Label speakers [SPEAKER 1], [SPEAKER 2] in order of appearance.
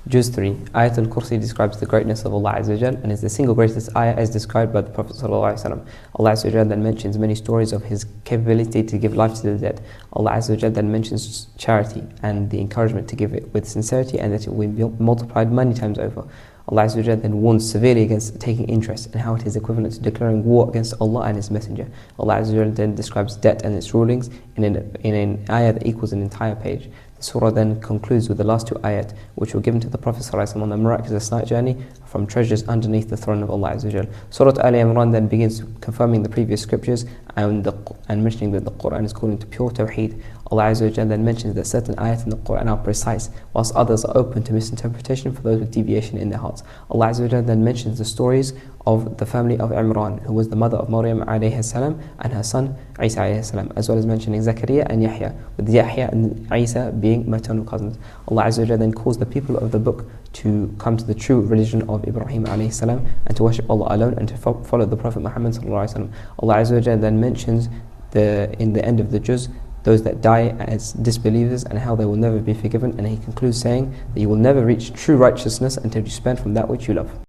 [SPEAKER 1] JUZ 3. Ayat al-Kursi describes the greatness of Allah Azza wa Jal and is the single greatest ayah as described by the Prophet Sallallahu Alaihi Wasallam. Allah Azza wa Jal then mentions many stories of His capability to give life to the dead. Allah Azza wa Jal then mentions charity and the encouragement to give it with sincerity and that it will be multiplied many times over. Allah Azza wa Jal then warns severely against taking interest and how it is equivalent to declaring war against Allah and His Messenger. Allah Azza wa Jal then describes debt and its rulings in an ayah that equals an entire page. The surah then concludes with the last two ayat, which were given to the Prophet ﷺ on the miraculous night journey from treasures underneath the throne of Allah Azza wa Jal. Surah Al-Imran then begins confirming the previous scriptures and mentioning that the Quran is calling to pure Tawheed. Allah Azza wa Jal then mentions that certain ayat in the Quran are precise, whilst others are open to misinterpretation for those with deviation in their hearts. Allah Azza wa Jal then mentions the stories of the family of Imran, who was the mother of Maryam alayhi salam and her son Isa alayhi salam, as well as mentioning Zakaria and Yahya, with Yahya and Isa being maternal cousins. Allah Azza wa Jal then calls the people of the book to come to the true religion of Ibrahim alayhi salam and to worship Allah alone and to follow the Prophet Muhammad sallallahu alaihi wasallam. Allah Azza wa Jal then mentions in the end of the juz those that die as disbelievers and how they will never be forgiven, and He concludes saying that you will never reach true righteousness until you spend from that which you love.